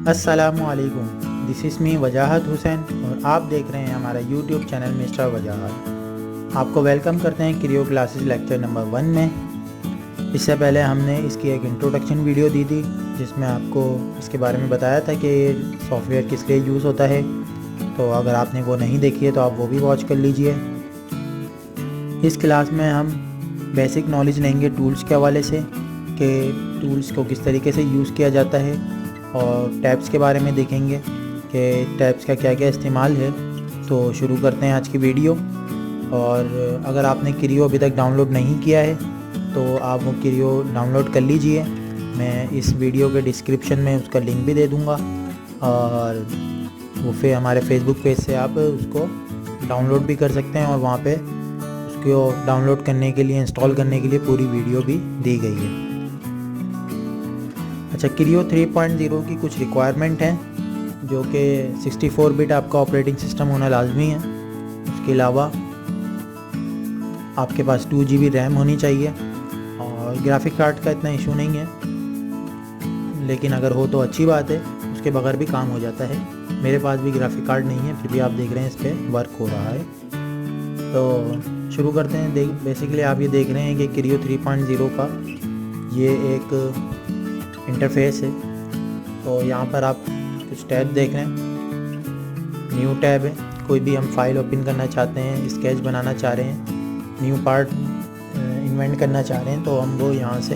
अस्सलामुअलैकुम, this is me वजाहत हुसैन और आप देख रहे हैं हमारा यूट्यूब चैनल मिस्टर वजाहत। आपको वेलकम करते हैं क्रियो क्लासेस लेक्चर नंबर 1 में। इससे पहले हमने इसकी एक इंट्रोडक्शन वीडियो दी थी जिसमें आपको इसके बारे में बताया था कि सॉफ्टवेयर किस लिए यूज़ होता है। तो अगर आपने वो नहीं देखी है तो आप वो भी वॉच कर लीजिए। इस क्लास में हम बेसिक नॉलेज लेंगे टूल्स के हवाले से कि टूल्स को किस तरीके से यूज़ किया जाता है, और टैब्स के बारे में देखेंगे कि टैब्स का क्या क्या इस्तेमाल है। तो शुरू करते हैं आज की वीडियो। और अगर आपने क्रियो अभी तक डाउनलोड नहीं किया है तो आप वो क्रियो डाउनलोड कर लीजिए। मैं इस वीडियो के डिस्क्रिप्शन में उसका लिंक भी दे दूँगा, और वो फिर हमारे फेसबुक पेज से आप उसको डाउनलोड भी कर सकते हैं, और वहाँ पे उसको डाउनलोड करने के लिए, इंस्टॉल करने के लिए पूरी वीडियो भी दी गई है। अच्छा, क्रियो 3.0 की कुछ रिक्वायरमेंट हैं जो कि 64 बिट आपका ऑपरेटिंग सिस्टम होना लाजमी है। उसके अलावा आपके पास 2 GB रैम होनी चाहिए, और ग्राफिक कार्ड का इतना इशू नहीं है, लेकिन अगर हो तो अच्छी बात है, उसके बगैर भी काम हो जाता है। मेरे पास भी ग्राफिक कार्ड नहीं है, फिर भी आप देख रहे हैं इस पर वर्क हो रहा है। तो शुरू करते हैं। बेसिकली आप ये देख रहे हैं कि क्रियो 3.0 का ये एक इंटरफेस है। तो यहाँ पर आप कुछ टैब देख रहे हैं। न्यू टैब है, कोई भी हम फाइल ओपन करना चाहते हैं, स्केच बनाना चाह रहे हैं, न्यू पार्ट इन्वेंट करना चाह रहे हैं तो हम वो यहाँ से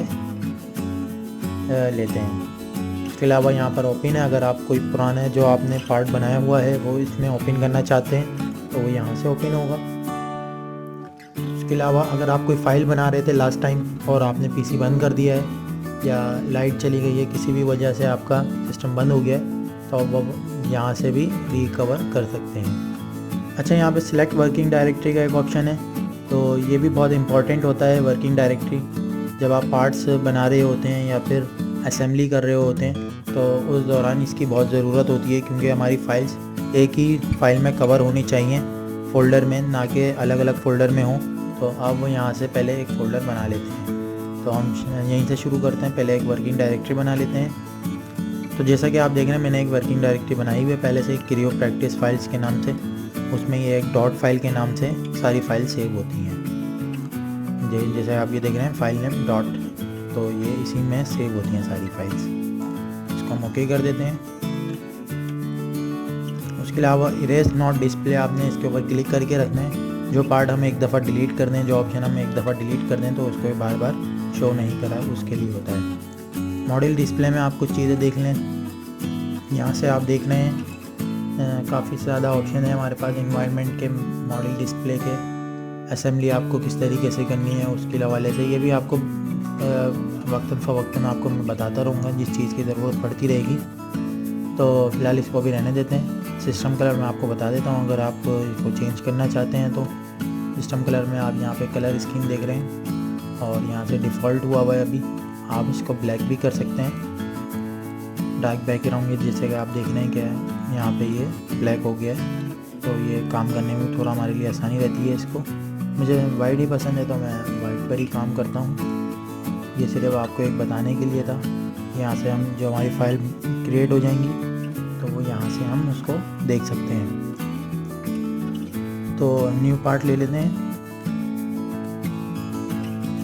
लेते हैं। इसके अलावा यहाँ पर ओपन है, अगर आप कोई पुराना जो आपने पार्ट बनाया हुआ है वो इसमें ओपन करना चाहते हैं तो वो यहाँ से ओपन होगा। इसके अलावा अगर आप कोई फ़ाइल बना रहे थे लास्ट टाइम और आपने पीसी बंद कर दिया है, या लाइट चली गई है, किसी भी वजह से आपका सिस्टम बंद हो गया है, तो आप यहाँ से भी रिकवर कर सकते हैं। अच्छा, यहाँ पे सिलेक्ट वर्किंग डायरेक्टरी का एक ऑप्शन है, तो ये भी बहुत इंपॉर्टेंट होता है। वर्किंग डायरेक्टरी जब आप पार्ट्स बना रहे होते हैं या फिर असेंबली कर रहे होते हैं तो उस दौरान इसकी बहुत ज़रूरत होती है, क्योंकि हमारी फाइल्स एक ही फाइल में कवर होनी चाहिए, फ़ोल्डर में, ना कि अलग अलग फ़ोल्डर में हो। तो आप वो यहाँ से पहले एक फ़ोल्डर बना लेते हैं। तो हम यहीं से शुरू करते हैं, पहले एक वर्किंग डायरेक्टरी बना लेते हैं। तो जैसा कि आप देख रहे हैं, मैंने एक वर्किंग डायरेक्टरी बनाई हुई है पहले से, क्रियो प्रैक्टिस फाइल्स के नाम से। उसमें ये एक डॉट फाइल के नाम से सारी फाइल सेव होती हैं। जैसे आप ये देख रहे हैं, फाइल नेम डॉट, तो ये इसी में सेव होती हैं सारी फाइल्स। इसको हम ओके कर देते हैं। उसके अलावा इरेज नॉट डिस्प्ले, आपने इसके ऊपर क्लिक करके रखना है। जो पार्ट हम एक दफ़ा डिलीट कर दें, जो ऑप्शन हम एक दफ़ा डिलीट कर दें तो उसको बार बार शो नहीं करा, उसके लिए होता है। मॉडल डिस्प्ले में आप कुछ चीज़ें देख लें। यहाँ से आप देख रहे हैं काफ़ी ज़्यादा ऑप्शन है हमारे पास इन्वायरमेंट के, मॉडल डिस्प्ले के, असेंबली आपको किस तरीके से करनी है उसके हवाले से। ये भी आपको वक्तन फ़वक्तन आपको मैं बताता रहूँगा जिस चीज़ की ज़रूरत पड़ती रहेगी। तो फ़िलहाल इसको भी रहने देते हैं। सिस्टम कलर मैं आपको बता देता हूँ, अगर आप इसको चेंज करना चाहते हैं तो सिस्टम कलर में आप यहाँ पे कलर स्कीम देख रहे हैं, और यहाँ से डिफ़ॉल्ट हुआ हुआ है अभी। आप इसको ब्लैक भी कर सकते हैं, डार्क बैकग्राउंड, जैसे कि आप देख रहे हैं कि यहाँ पे ये ब्लैक हो गया है। तो ये काम करने में थोड़ा हमारे लिए आसानी रहती है। इसको मुझे वाइट ही पसंद है तो मैं वाइट पर ही काम करता हूँ। ये सिर्फ आपको एक बताने के लिए था। यहाँ से हम जो हमारी फ़ाइल क्रिएट हो जाएंगी तो वो यहाँ से हम उसको देख सकते हैं। तो न्यू पार्ट ले लेते हैं।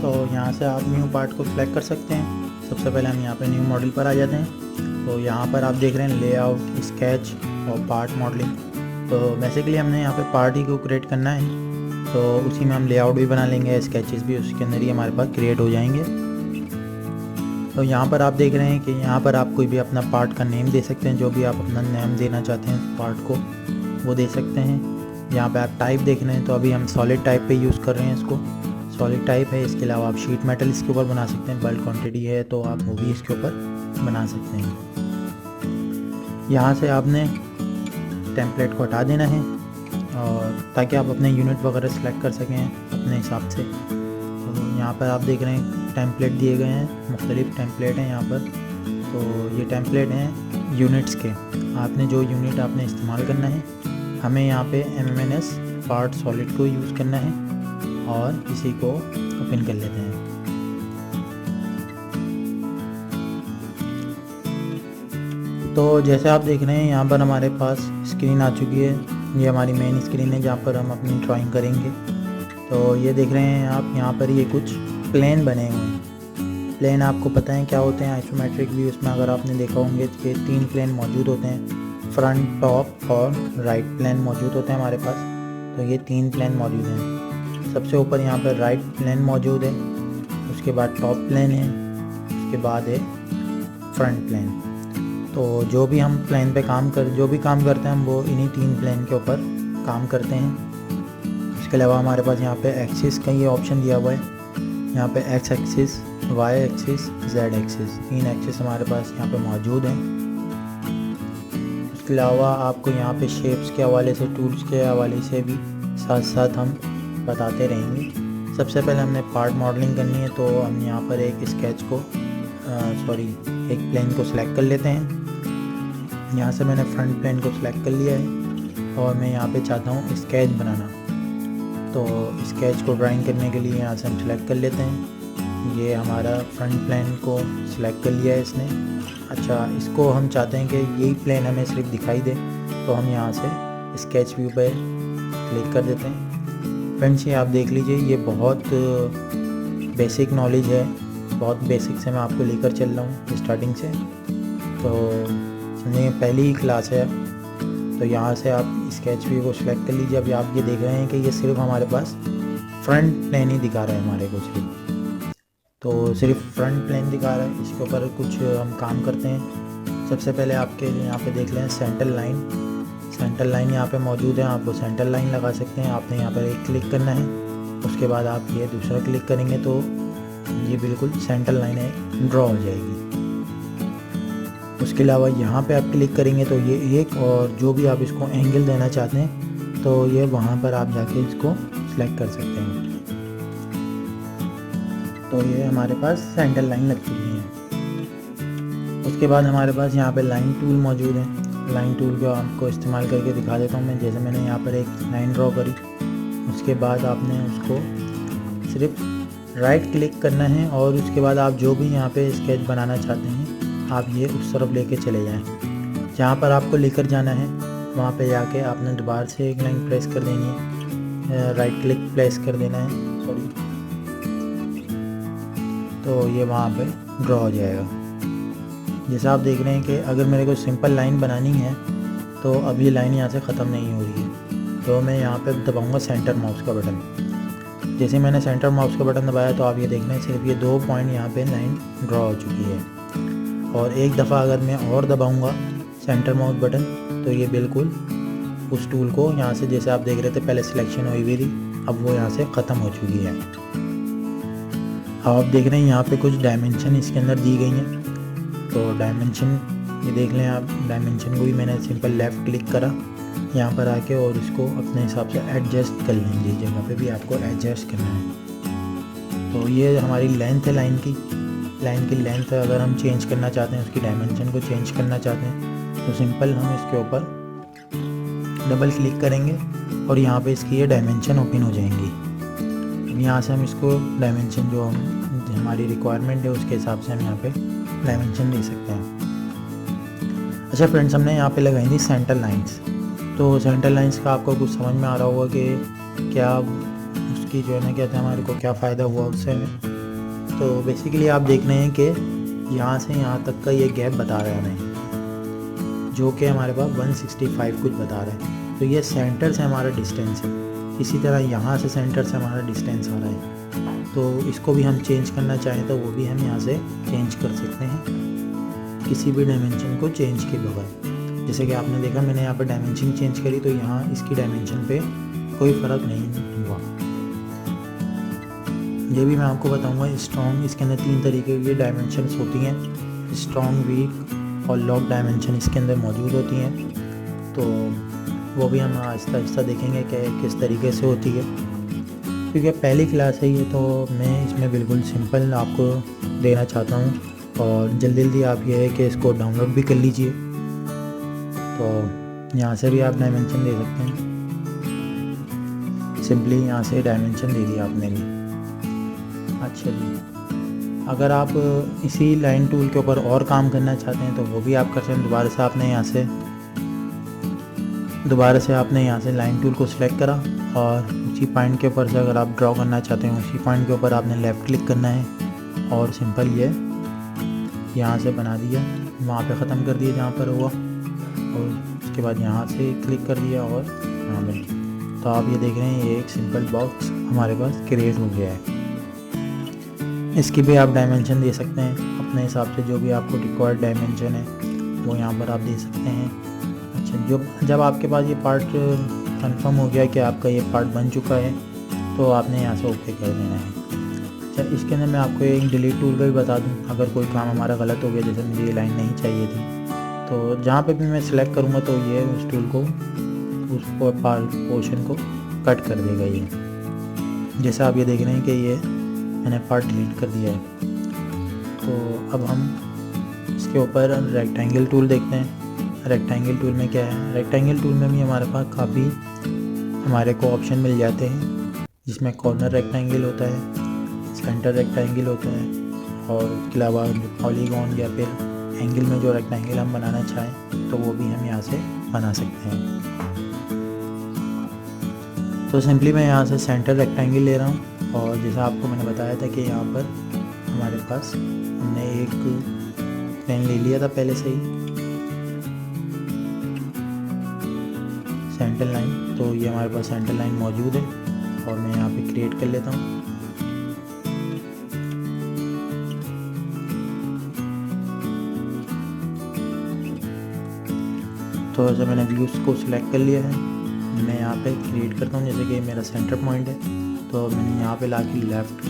तो यहाँ से आप न्यू पार्ट को सिलेक्ट कर सकते हैं। सबसे पहले हम यहाँ पे न्यू मॉडल पर आ जाते हैं। तो यहाँ पर आप देख रहे हैं लेआउट, स्केच और पार्ट मॉडलिंग। तो बेसिकली हमने यहाँ पे पार्ट ही को क्रिएट करना है, तो उसी में हम लेआउट भी बना लेंगे, स्केचेस भी उसके अंदर ही हमारे पास क्रिएट हो जाएंगे। तो यहाँ पर आप देख रहे हैं कि यहाँ पर आप कोई भी अपना पार्ट का नेम दे सकते हैं, जो भी आप अपना नेम देना चाहते हैं पार्ट को वो दे सकते हैं। यहाँ पे आप टाइप देख रहे हैं, तो अभी हम सॉलिड टाइप पे यूज़ कर रहे हैं इसको, सॉलिड टाइप है। इसके अलावा आप शीट मेटल इसके ऊपर बना सकते हैं, बल्क क्वांटिटी है तो आप वो भी इसके ऊपर बना सकते हैं। यहाँ से आपने टेम्पलेट को हटा देना है, और ताकि आप अपने यूनिट वगैरह सेलेक्ट कर सकें अपने हिसाब से। तो यहाँ पर आप देख रहे हैं टेम्पलेट दिए गए हैं, मुख्तलिफ टेम्पलेट हैं यहाँ पर। तो ये टेम्पलेट हैं यूनिट्स के, आपने जो यूनिट आपने इस्तेमाल करना है। हमें यहाँ पे MMNS पार्ट सॉलिड को यूज़ करना है, और इसी को ओपन कर लेते हैं। तो जैसे आप देख रहे हैं यहाँ पर हमारे पास स्क्रीन आ चुकी है। ये हमारी मेन स्क्रीन है जहाँ पर हम अपनी ड्राइंग करेंगे। तो ये देख रहे हैं आप यहाँ पर ये कुछ प्लेन बने हुए हैं। प्लेन आपको पता है क्या होते हैं? आइसोमेट्रिक व्यू उसमें अगर आपने देखा होंगे तो ये 3 प्लेन मौजूद होते हैं। फ्रंट, टॉप और राइट प्लेन मौजूद होते हैं हमारे पास। तो ये 3 प्लेन मौजूद हैं। सबसे ऊपर यहाँ पर राइट प्लेन मौजूद है, उसके बाद टॉप प्लेन है, उसके बाद है फ्रंट प्लेन। तो जो भी काम करते हैं हम वो इन्हीं 3 प्लेन के ऊपर काम करते हैं। इसके अलावा हमारे पास यहाँ पे एक्सिस का ये ऑप्शन दिया हुआ है। यहाँ पे X axis, Y axis, Z axis, 3 axis हमारे पास यहाँ पे मौजूद हैं। इसके अलावा आपको यहाँ पे शेप्स के हवाले से, टूल्स के हवाले से भी साथ साथ हम बताते रहेंगे। सबसे पहले हमने पार्ट मॉडलिंग करनी है, तो हम यहाँ पर एक एक प्लेन को सिलेक्ट कर लेते हैं। यहाँ से मैंने फ्रंट प्लेन को सिलेक्ट कर लिया है और मैं यहाँ पे चाहता हूँ स्केच बनाना। तो स्केच को ड्राइंग करने के लिए यहाँ से हम सिलेक्ट कर लेते हैं। ये हमारा फ्रंट प्लेन को सिलेक्ट कर लिया है इसने। अच्छा, इसको हम चाहते हैं कि यही प्लेन हमें सिर्फ दिखाई दे, तो हम यहाँ से स्केच व्यू पर क्लिक कर देते हैं। फ्रेंड्स, ये आप देख लीजिए, ये बहुत बेसिक नॉलेज है, बहुत बेसिक से मैं आपको लेकर चल रहा हूँ स्टार्टिंग से। तो समझिए पहली ही क्लास है, तो यहाँ से आप स्केच व्यू को सिलेक्ट कर लीजिए। अभी आप ये देख रहे हैं कि ये सिर्फ हमारे पास फ्रंट प्लेन ही दिखा रहा है हमारे को सिर्फ। तो सिर्फ फ्रंट प्लेन दिखा रहा है, इसके ऊपर कुछ हम काम करते हैं। सबसे पहले आपके यहाँ पे देख लें सेंटर लाइन। सेंटर लाइन यहाँ पे मौजूद है, आप वो सेंटर लाइन लगा सकते हैं। आपने यहाँ पर एक क्लिक करना है, उसके बाद आप ये दूसरा क्लिक करेंगे तो ये बिल्कुल सेंटर लाइन है ड्रॉ हो जाएगी। उसके अलावा यहाँ पे आप क्लिक करेंगे तो ये एक, और जो भी आप इसको एंगल देना चाहते हैं तो ये वहाँ पर आप जाके इसको सिलेक्ट कर सकते हैं। तो ये हमारे पास सेंटर लाइन लग चुकी है। उसके बाद हमारे पास यहाँ पे लाइन टूल मौजूद है। लाइन टूल को आपको इस्तेमाल करके दिखा देता हूँ मैं। जैसे मैंने यहाँ पर एक लाइन ड्रॉ करी, उसके बाद आपने उसको सिर्फ राइट क्लिक करना है और उसके बाद आप जो भी यहाँ पे स्केच बनाना चाहते हैं आप ये उस तरफ लेके चले जाएं। जहाँ पर आपको लेकर जाना है वहाँ पे जाके आपने दोबारा से एक लाइन प्रेस कर देनी है, राइट क्लिक प्रेस कर देना है, तो ये वहाँ पे ड्रॉ हो जाएगा। जैसा आप देख रहे हैं कि अगर मेरे को सिंपल लाइन बनानी है तो अब ये लाइन यहाँ से ख़त्म नहीं हो रही है, तो मैं यहाँ पे दबाऊँगा सेंटर माउस का बटन। जैसे मैंने सेंटर माउस का बटन दबाया तो आप ये देख रहे हैं सिर्फ ये 2 पॉइंट यहाँ पे लाइन ड्रॉ हो चुकी है। और एक दफ़ा अगर मैं और दबाऊँगा सेंटर माउस बटन तो ये बिल्कुल उस टूल को यहाँ से, जैसे आप देख रहे थे पहले सिलेक्शन हुई हुई थी, अब वो यहाँ से ख़त्म हो चुकी है। अब आप देख रहे हैं यहाँ पे कुछ डायमेंशन इसके अंदर दी गई हैं। तो डायमेंशन ये देख लें आप, डायमेंशन को भी मैंने सिंपल लेफ़्ट क्लिक करा यहाँ पर आके और इसको अपने हिसाब से एडजस्ट कर लेंगे। जगह पे भी आपको एडजस्ट करना है। तो ये हमारी लेंथ है लाइन की लेंथ अगर हम चेंज करना चाहते हैं, उसकी डायमेंशन को चेंज करना चाहते हैं तो सिंपल हम इसके ऊपर डबल क्लिक करेंगे और यहाँ पे इसकी ये डायमेंशन ओपन हो जाएंगी। यहाँ से हम इसको डायमेंशन जो हमारी रिक्वायरमेंट है उसके हिसाब से हम यहाँ पे डायमेंशन दे सकते हैं। अच्छा फ्रेंड्स, हमने यहाँ पे लगाई थी सेंटर लाइंस। तो सेंटर लाइंस का आपको कुछ समझ में आ रहा होगा कि क्या उसकी जो है ना कहते हैं हमारे को क्या फ़ायदा हुआ उससे। तो बेसिकली आप देख रहे हैं कि यहाँ से यहाँ तक का ये गैप बता रहा है हमें, जो कि हमारे पास 165 कुछ बता रहा है। तो ये सेंटर से हमारा डिस्टेंस है। इसी तरह यहाँ से सेंटर से हमारा डिस्टेंस आ रहा है। तो इसको भी हम चेंज करना चाहें तो वो भी हम यहाँ से चेंज कर सकते हैं, किसी भी डायमेंशन को चेंज के बगैर। जैसे कि आपने देखा मैंने यहाँ पर डायमेंशन चेंज करी तो यहाँ इसकी डायमेंशन पे कोई फ़र्क नहीं हुआ। ये भी मैं आपको बताऊंगा स्ट्रॉन्ग, इसके अंदर 3 तरीके की डायमेंशंस होती हैं, स्ट्रॉन्ग, वीक और लॉक डायमेंशन इसके अंदर मौजूद होती हैं। तो वो भी हम आहिस्ता आहिस्ता देखेंगे कि किस तरीके से होती है। क्योंकि पहली क्लास है ये, तो मैं इसमें बिल्कुल सिंपल आपको देना चाहता हूँ और जल्दी आप ये है कि इसको डाउनलोड भी कर लीजिए। तो यहाँ से भी आप डायमेंशन दे सकते हैं, सिंपली यहाँ से डायमेंशन दे दिया आपने भी। अच्छा जी, अगर आप इसी लाइन टूल के ऊपर और काम करना चाहते हैं तो वो भी आप कर सकते हैं। दोबारा से आपने यहाँ से लाइन टूल को सिलेक्ट करा और उसी पॉइंट के ऊपर से अगर आप ड्रॉ करना चाहते हैं उसी पॉइंट के ऊपर आपने लेफ़्ट क्लिक करना है और सिंपल ये यहाँ से बना दिया, वहाँ पे ख़त्म कर दिया जहाँ पर हुआ, और उसके बाद यहाँ से क्लिक कर दिया और यहाँ पे। तो आप ये देख रहे हैं ये एक सिंपल बॉक्स हमारे पास क्रिएट हो गया है। इसकी भी आप डायमेंशन दे सकते हैं अपने हिसाब से, जो भी आपको रिक्वायर्ड डायमेंशन है वो यहाँ पर आप दे सकते हैं। अच्छा, जब आपके पास ये पार्ट कंफर्म हो गया कि आपका ये पार्ट बन चुका है तो आपने यहाँ से ओके कर देना है। अच्छा, इसके अंदर मैं आपको एक डिलीट टूल का भी बता दूं। अगर कोई काम हमारा गलत हो गया, जैसे मुझे ये लाइन नहीं चाहिए थी, तो जहाँ पे भी मैं सिलेक्ट करूँगा तो ये उस टूल को उस पोर्शन को कट कर देगा। ये जैसे आप ये देख रहे हैं कि ये मैंने पार्ट डिलीट कर दिया है। तो अब हम इसके ऊपर रेक्टेंगल टूल देखते हैं। रेक्टेंगल टूल में क्या है, रेक्टेंगल टूल में भी हमारे पास काफ़ी हमारे को ऑप्शन मिल जाते हैं, जिसमें कॉर्नर रेक्टेंगल होता है, सेंटर रेक्टेंगल होता है, और उसके अलावा पॉलीगॉन या फिर एंगल में जो रेक्टेंगल हम बनाना चाहें तो वो भी हम यहाँ से बना सकते हैं। तो सिंपली मैं यहाँ से सेंटर रेक्टेंगल ले रहा हूँ, और जैसा आपको मैंने बताया था कि यहाँ पर हमारे पास हमने एक पेन ले लिया था पहले से ही सेंटर लाइन, तो ये हमारे पास सेंटर लाइन मौजूद है और मैं यहाँ पे क्रिएट कर लेता हूँ। तो ऐसे मैंने व्यूज़ को सिलेक्ट कर लिया है। मैं यहाँ पे क्रिएट करता हूँ, जैसे कि मेरा सेंटर पॉइंट है, तो मैंने यहाँ पे लाके लेफ़्ट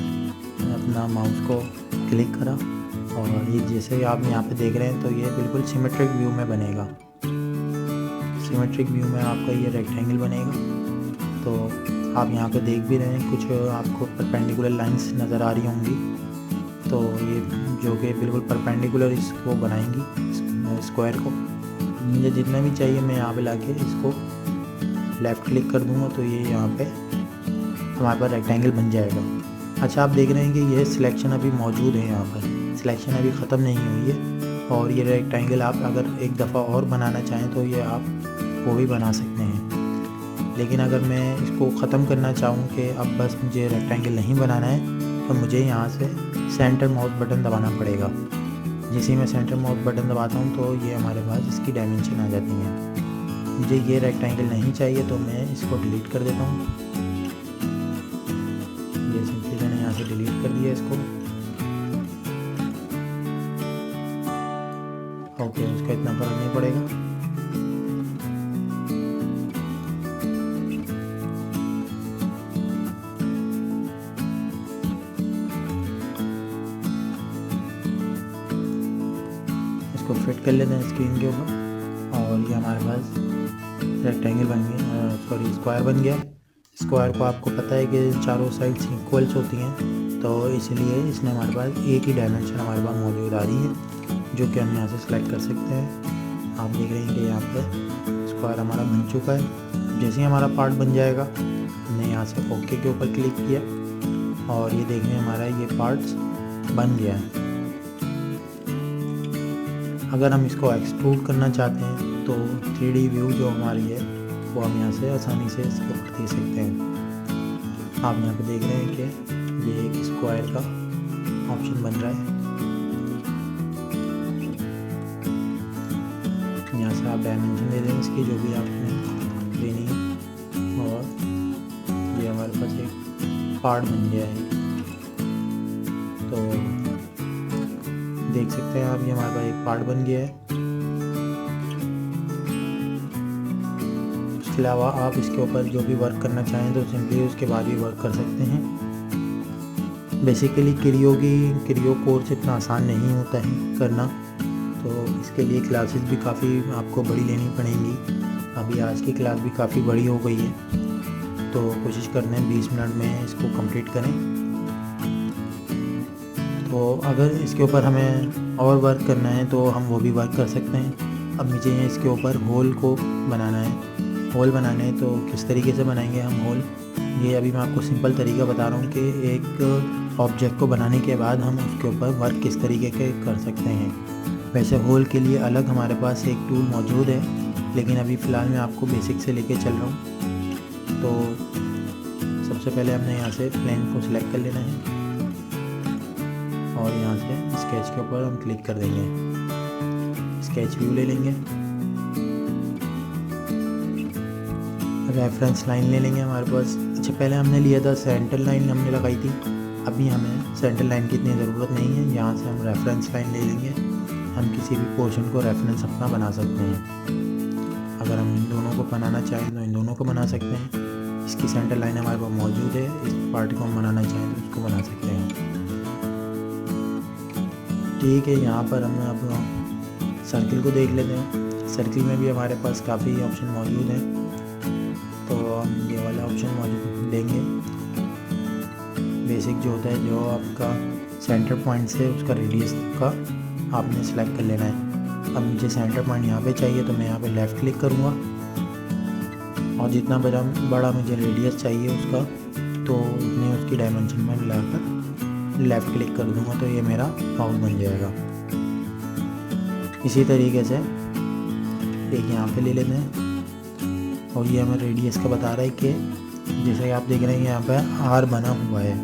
अपना माउस को क्लिक करा, और ये जैसे आप यहाँ पे देख रहे हैं तो ये बिल्कुल सिमेट्रिक व्यू में बनेगा। सिमेट्रिक व्यू में आपका ये रेक्टेंगल बनेगा। तो आप यहाँ पे देख भी रहे हैं कुछ आपको परपेंडिकुलर लाइंस नज़र आ रही होंगी, तो ये जो कि बिल्कुल परपेंडिकुलर इसको बनाएंगी स्क्वायर को। मुझे जितना भी चाहिए मैं यहाँ पे लाके इसको लेफ़्ट क्लिक कर दूँगा तो ये यहाँ पे हमारे पास रेक्टेंगल बन जाएगा। अच्छा, आप देख रहे हैं कि ये सिलेक्शन अभी मौजूद है, यहाँ पर सिलेक्शन अभी ख़त्म नहीं हुई है, और ये रेक्टेंगल आप अगर एक दफ़ा और बनाना चाहें तो ये आप वो भी बना सकते हैं। लेकिन अगर मैं इसको ख़त्म करना चाहूँ कि अब बस मुझे रेक्टेंगल नहीं बनाना है, तो मुझे यहाँ से सेंटर माउस बटन दबाना पड़ेगा। जैसे ही मैं सेंटर माउस बटन दबाता हूँ तो ये हमारे पास इसकी डायमेंशन आ जाती हैं। मुझे ये रेक्टेंगल नहीं चाहिए तो मैं इसको डिलीट कर देता हूँ। ये सिंपली मैंने यहाँ से डिलीट कर दिया इसको। ओके, उसका इतना फर्क नहीं पड़ेगा। इसको फिट कर लेते हैं स्क्रीन के ऊपर, और ये हमारे पास रेक्टेंगल बन गया, सॉरी स्क्वायर बन गया। स्क्वायर को आपको पता है कि चारों साइड्स इक्वल्स होती हैं, तो इसलिए इसमें हमारे पास एक ही डायमेंशन हमारे पास मौजूद आ रही है, जो कि हम यहाँ से सिलेक्ट कर सकते हैं। आप देख रहे हैं कि यहाँ पे स्क्वायर हमारा बन चुका है। जैसे ही हमारा पार्ट बन जाएगा, हमने यहाँ से ओके के ऊपर क्लिक किया, और ये देख रहे हैं हमारा ये पार्ट्स बन गया है। अगर हम इसको एक्सट्रूड करना चाहते हैं तो 3D व्यू जो हमारी है वो हम यहाँ से आसानी से इसके ऊपर दे सकते हैं। आप यहाँ पे देख रहे हैं कि ये एक स्क्वायर का ऑप्शन बन रहा है। यहाँ से आप डायमेंशन दे दें इसकी जो भी आपने देनी है, और ये हमारे पास एक पार्ट बन गया है। तो देख सकते हैं आप, ये हमारे पास एक पार्ट बन गया है। इसके अलावा आप इसके ऊपर जो भी वर्क करना चाहें तो सिंपली उसके बाद भी वर्क कर सकते हैं। बेसिकली क्रियो कोर्स इतना आसान नहीं होता है करना, तो इसके लिए क्लासेस भी काफ़ी आपको बड़ी लेनी पड़ेंगी। अभी आज की क्लास भी काफ़ी बड़ी हो गई है, तो कोशिश करना है 20 मिनट में इसको कंप्लीट करें। तो अगर इसके ऊपर हमें और वर्क करना है तो हम वो भी वर्क कर सकते हैं। अब मुझे इसके ऊपर होल को बनाना है। होल बनाने हैं तो किस तरीके से बनाएंगे हम होल, ये अभी मैं आपको सिंपल तरीका बता रहा हूँ कि एक ऑब्जेक्ट को बनाने के बाद हम उसके ऊपर वर्क किस तरीके के कर सकते हैं। वैसे होल के लिए अलग हमारे पास एक टूल मौजूद है, लेकिन अभी फ़िलहाल मैं आपको बेसिक से लेके चल रहा हूँ। तो सबसे पहले हमने यहाँ से प्लेन को सिलेक्ट कर लेना है और यहाँ से स्केच के ऊपर हम क्लिक कर देंगे। स्केच व्यू ले लेंगे, रेफरेंस लाइन ले लेंगे हमारे पास। अच्छा, पहले हमने लिया था सेंटर लाइन हमने लगाई थी, अभी हमें सेंटर लाइन की इतनी ज़रूरत नहीं है। यहाँ से हम रेफरेंस लाइन ले लेंगे। हम किसी भी पोर्शन को रेफरेंस अपना बना सकते हैं। अगर हम इन दोनों को बनाना चाहें तो इन दोनों को बना सकते हैं। इसकी सेंटर लाइन हमारे पास मौजूद है, इस पार्ट को हम बनाना चाहें तो उसको बना सकते हैं। ठीक है, यहाँ पर हम अब सर्किल को देख लेते हैं। सर्किल में भी हमारे पास काफ़ी ऑप्शन मौजूद हैं, तो हम ये वाला ऑप्शन मौजूद लेंगे। बेसिक जो होता है, जो आपका सेंटर पॉइंट से उसका रेडियस का आपने सेलेक्ट कर लेना है। अब मुझे सेंटर पॉइंट यहाँ पे चाहिए तो मैं यहाँ पे लेफ़्ट क्लिक करूँगा और जितना बड़ा मुझे रेडियस चाहिए उसका, तो मैं उसकी डायमेंशन में मिलाकर लेफ़्ट क्लिक कर दूँगा तो ये मेरा माउस बन जाएगा। इसी तरीके से एक यहाँ पे ले लेते हैं और ये हमें रेडियस का बता रहा है कि जैसे कि आप देख रहे हैं यहाँ पे आर बना हुआ है।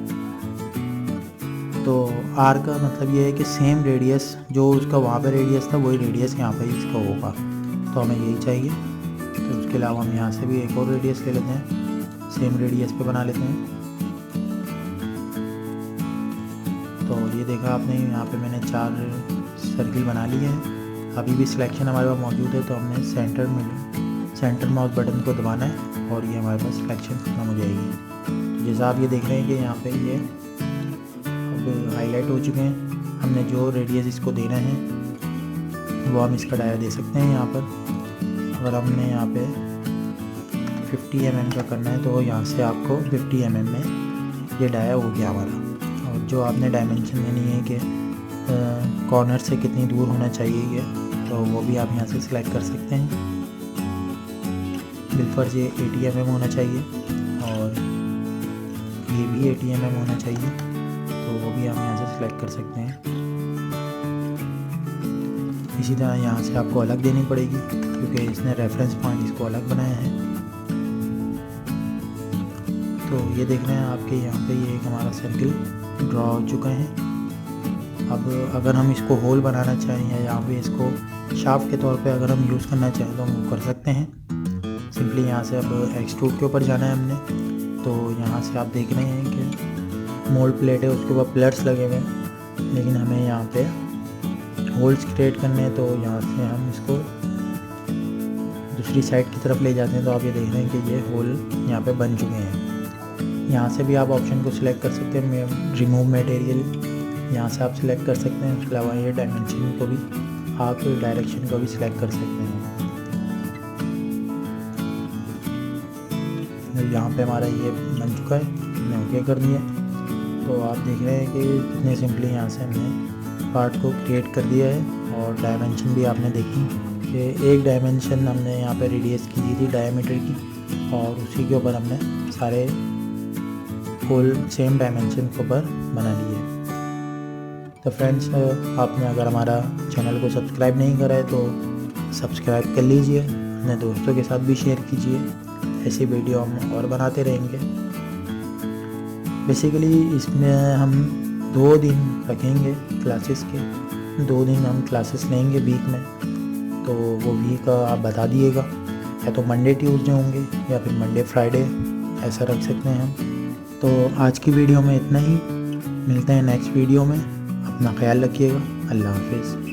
तो आर का मतलब ये है कि सेम रेडियस जो उसका वहाँ पे रेडियस था वही रेडियस यहाँ पे इसका होगा, तो हमें यही चाहिए। तो उसके अलावा हम यहाँ से भी एक और रेडियस ले लेते हैं, सेम रेडियस पे बना लेते हैं। तो ये देखा आपने, यहाँ पे मैंने 4 सर्किल बना लिए हैं। अभी भी सिलेक्शन हमारे पास मौजूद है, तो हमने सेंटर माउस बटन को दबाना है और ये हमारे पास सिलेक्शन खत्म हो जाएगी। तो जैसा आप ये देख रहे हैं कि यहाँ पे ये अब हाईलाइट हो चुके हैं। हमने जो रेडियस इसको देना है वो हम इसका डाया दे सकते हैं यहाँ पर। अगर हमने यहाँ पे 50 mm का करना है तो यहाँ से आपको 50 mm में ये डाया हो गया हमारा। और जो आपने डायमेंशन लेनी है कि कॉर्नर से कितनी दूर होना चाहिए ये, तो वो भी आप यहाँ से सिलेक्ट कर सकते हैं। बिलफर्ज ये 80 mm होना चाहिए और ये भी 80 mm होना चाहिए, तो वो भी हम यहाँ से सिलेक्ट कर सकते हैं। इसी तरह यहाँ से आपको अलग देनी पड़ेगी क्योंकि इसने रेफरेंस पॉइंट इसको अलग बनाया है। तो ये देख रहे हैं आपके यहाँ पे ये एक हमारा सर्किल ड्रॉ हो चुका है। अब अगर हम इसको होल बनाना चाहें या यहाँ पे इसको शाफ्ट के तौर पे अगर हम यूज़ करना चाहें तो हम वो कर सकते हैं। सिंपली यहाँ से अब एक्सट्रूड के ऊपर जाना है हमने। तो यहाँ से आप देख रहे हैं कि मोल्ड प्लेट है, उसके ऊपर प्लेट्स लगे हुए हैं, लेकिन हमें यहाँ पे होल्स क्रिएट करने हैं। तो यहाँ से हम इसको दूसरी साइड की तरफ ले जाते हैं। तो आप ये देख रहे हैं कि ये होल यहाँ पे बन चुके हैं। यहाँ से भी आप ऑप्शन को सिलेक्ट कर सकते हैं, रिमूव मटेरियल, यहाँ से आप सिलेक्ट कर सकते हैं। उसके अलावा ये डायमेंशन को भी आप डायरेक्शन को भी सिलेक्ट कर सकते हैं। यहाँ पे हमारा ये बन चुका है, हमने ओके कर दिया। तो आप देख रहे हैं कि कितने सिंपली यहाँ से हमने पार्ट को क्रिएट कर दिया है। और डायमेंशन भी आपने देखी कि एक डायमेंशन हमने यहाँ पे रेडियस की दी थी डायमीटर की, और उसी के ऊपर हमने सारे होल सेम डायमेंशन के ऊपर बना लिए। तो फ्रेंड्स, आपने अगर हमारा चैनल को सब्सक्राइब नहीं करा है तो सब्सक्राइब कर लीजिए, अपने दोस्तों के साथ भी शेयर कीजिए। ऐसी वीडियो हम और बनाते रहेंगे। बेसिकली इसमें हम 2 दिन रखेंगे क्लासेस के, 2 दिन हम क्लासेस लेंगे वीक में। तो वो वीक आप बता दिएगा, या तो मंडे ट्यूसडे होंगे या फिर मंडे फ्राइडे, ऐसा रख सकते हैं हम। तो आज की वीडियो में इतना ही, मिलते हैं नेक्स्ट वीडियो में। अपना ख्याल रखिएगा। अल्लाह हाफिज़।